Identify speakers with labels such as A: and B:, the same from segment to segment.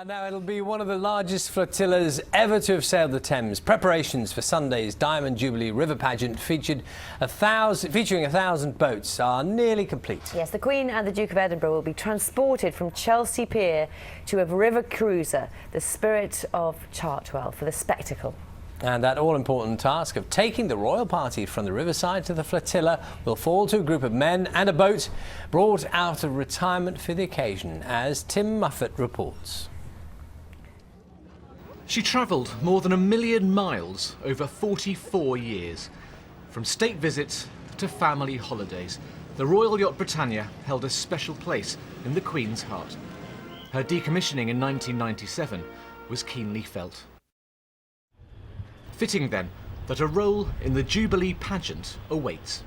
A: Now it'll be one of the largest flotillas ever to have sailed the Thames. Preparations for Sunday's Diamond Jubilee River Pageant featuring 1,000 boats are nearly complete.
B: Yes, the Queen and the Duke of Edinburgh will be transported from Chelsea Pier to a river cruiser, the Spirit of Chartwell, for the spectacle. And that all-important task of taking the royal party from the riverside to the flotilla will fall to a group of men and a boat brought out of retirement for the occasion, as Tim Muffet reports.
C: She travelled more than 1 million miles over 44 years. From state visits to family holidays, the Royal Yacht Britannia held a special place in the Queen's heart. Her decommissioning in 1997 was keenly felt. Fitting then that a role in the Jubilee pageant awaits.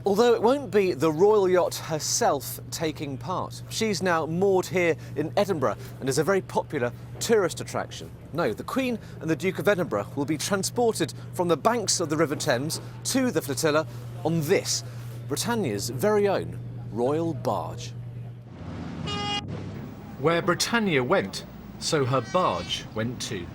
D: Although it won't be the royal yacht herself taking part. She's now moored here in Edinburgh and is a very popular tourist attraction. No, the Queen and the Duke of Edinburgh will be transported from the banks of the River Thames to the flotilla on this, Britannia's very own royal barge.
C: Where Britannia went, so her barge went too.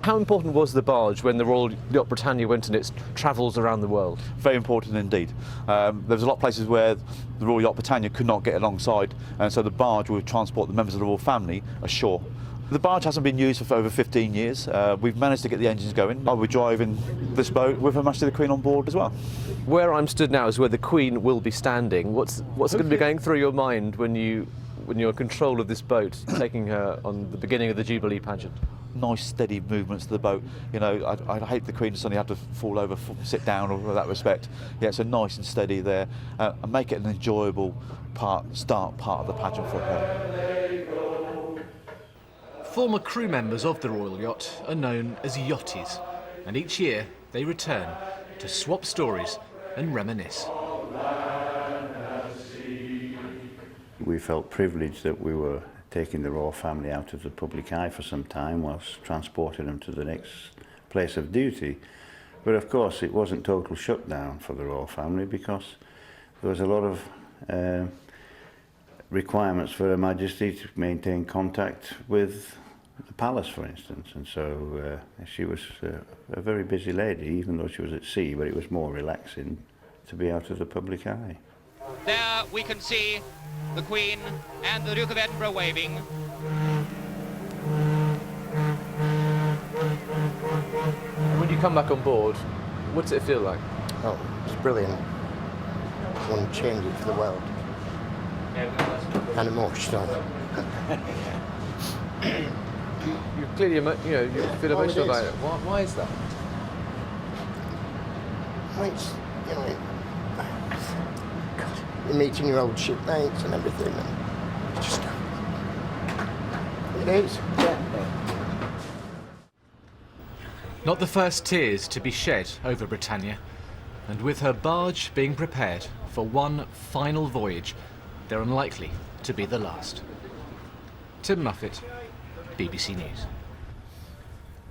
D: How important was the barge when the Royal Yacht Britannia went on its travels around the world?
E: Very important indeed. There was a lot of places where the Royal Yacht Britannia could not get alongside, and so the barge would transport the members of the royal family ashore. The barge hasn't been used for over 15 years. We've managed to get the engines going. I'll be driving this boat with Her Majesty the Queen on board as well.
D: Where I'm stood now is where the Queen will be standing. What's going to be going through your mind when you're in control of this boat, taking her on the beginning of the Jubilee pageant?
E: Nice steady movements of the boat. You know, I'd hate the Queen to suddenly have to fall over, sit down, or that respect. Yeah, so nice and steady there, and make it an enjoyable start part of the pageant for her.
C: Former crew members of the Royal Yacht are known as yachties, and each year they return to swap stories and reminisce.
F: We felt privileged that we were taking the royal family out of the public eye for some time whilst transporting them to the next place of duty. But of course it wasn't total shutdown for the royal family, because there was a lot of requirements for Her Majesty to maintain contact with the palace, for instance, and so she was a very busy lady, even though she was at sea, but it was more relaxing to be out of the public eye.
G: There we can see the Queen and the Duke of Edinburgh waving.
D: When you come back on board, what's it feel like?
H: Oh, it's brilliant. I wouldn't change it for the world. And emotional.
D: You clearly, you feel emotional about it. Why is that?
H: Well, it's, you're meeting your old shipmates and everything, and it's just, it is. Yeah.
C: Not the first tears to be shed over Britannia, and with her barge being prepared for one final voyage, they're unlikely to be the last. Tim Muffet, BBC News.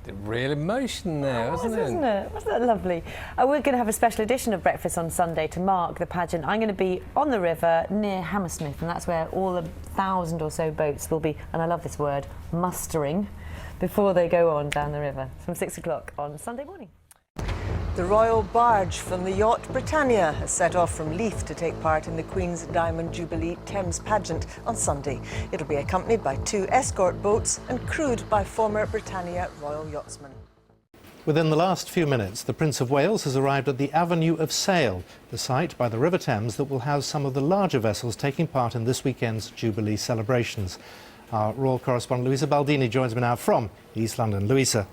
A: The real emotion there, wasn't it?
B: Wasn't it? Wasn't that lovely? We're going to have a special edition of Breakfast on Sunday to mark the pageant. I'm going to be on the river near Hammersmith, and that's where all 1,000 or so boats will be, and I love this word, mustering, before they go on down the river from 6 o'clock on Sunday morning.
I: The royal barge from the yacht Britannia has set off from Leith to take part in the Queen's Diamond Jubilee Thames pageant on Sunday. It'll be accompanied by 2 escort boats and crewed by former Britannia royal yachtsmen.
J: Within the last few minutes, the Prince of Wales has arrived at the Avenue of Sail, the site by the River Thames that will house some of the larger vessels taking part in this weekend's Jubilee celebrations. Our royal correspondent Louisa Baldini joins me now from East London. Louisa.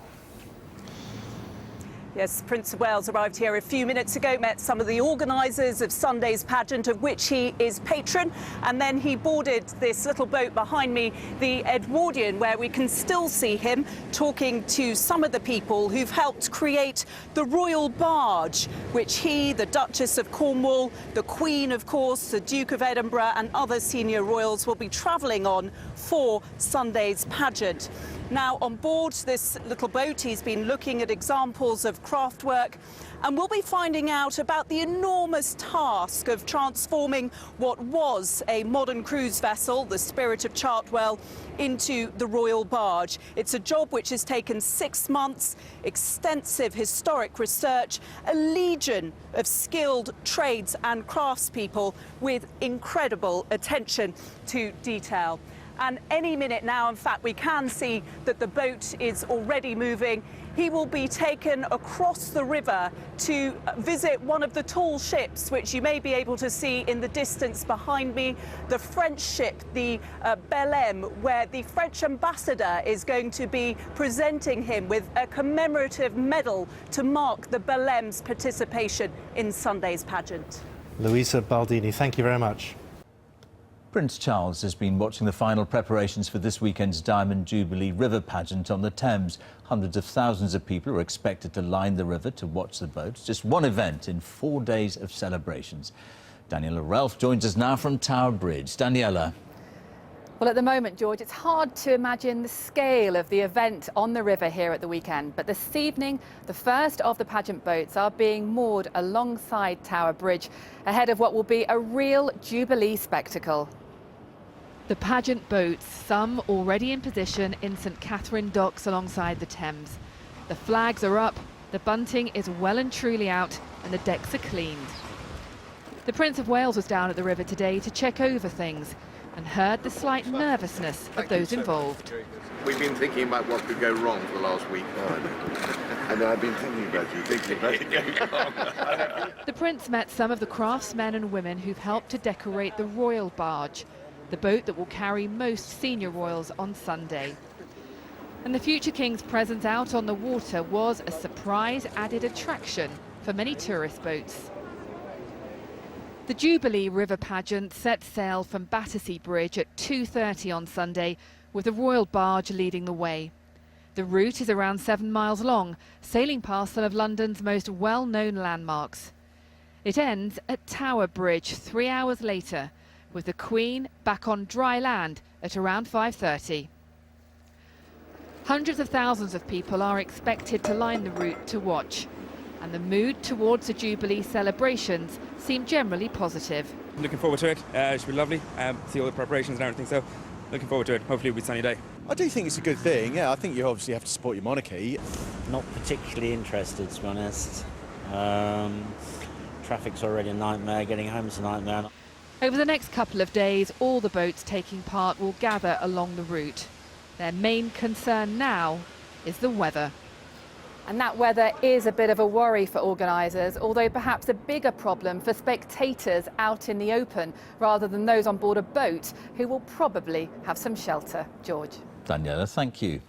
K: Yes, Prince of Wales arrived here a few minutes ago, met some of the organisers of Sunday's pageant, of which he is patron, and then he boarded this little boat behind me, the Edwardian, where we can still see him talking to some of the people who've helped create the royal barge, which he, the Duchess of Cornwall, the Queen, of course, the Duke of Edinburgh and other senior royals will be travelling on for Sunday's pageant. Now, on board this little boat, he's been looking at examples of craft work and we'll be finding out about the enormous task of transforming what was a modern cruise vessel, the Spirit of Chartwell, into the royal barge. It's a job which has taken 6 months, extensive historic research, a legion of skilled trades and craftspeople with incredible attention to detail. And any minute now, in fact, we can see that the boat is already moving. He will be taken across the river to visit one of the tall ships, which you may be able to see in the distance behind me, the French ship, the Belém, where the French ambassador is going to be presenting him with a commemorative medal to mark the Belém's participation in Sunday's pageant.
J: Louisa Baldini, thank you very much.
L: Prince Charles has been watching the final preparations for this weekend's Diamond Jubilee River Pageant on the Thames. Hundreds of thousands of people are expected to line the river to watch the boats. Just one event in 4 days of celebrations. Daniela Ralph joins us now from Tower Bridge. Daniela.
M: Well, at the moment, George, it's hard to imagine the scale of the event on the river here at the weekend. But this evening, the first of the pageant boats are being moored alongside Tower Bridge ahead of what will be a real Jubilee spectacle. The pageant boats, some already in position in St Catherine docks alongside the Thames. The flags are up, the bunting is well and truly out, and the decks are cleaned. The Prince of Wales was down at the river today to check over things and heard the slight nervousness of those involved.
N: We've been thinking about what could go wrong for the last week. I know I've been thinking about you, thinking about it going wrong.
M: The Prince met some of the craftsmen and women who've helped to decorate the royal barge, the boat that will carry most senior royals on Sunday. And the future King's presence out on the water was a surprise added attraction for many tourist boats. The Jubilee River Pageant set sail from Battersea Bridge at 2:30 on Sunday, with the royal barge leading the way. The route is around 7 miles long, sailing past some of London's most well-known landmarks. It ends at Tower Bridge 3 hours later, with the Queen back on dry land at around 5:30. Hundreds of thousands of people are expected to line the route to watch, and the mood towards the Jubilee celebrations seem generally positive.
O: Looking forward to it. It should be lovely. See all the preparations and everything, so looking forward to it. Hopefully it'll be a sunny day.
P: I do think it's a good thing. Yeah, I think you obviously have to support your monarchy.
Q: Not particularly interested, to be honest. Traffic's already a nightmare, getting home's a nightmare.
M: Over the next couple of days, all the boats taking part will gather along the route. Their main concern now is the weather. And that weather is a bit of a worry for organisers, although perhaps a bigger problem for spectators out in the open rather than those on board a boat who will probably have some shelter. George.
L: Daniela, thank you.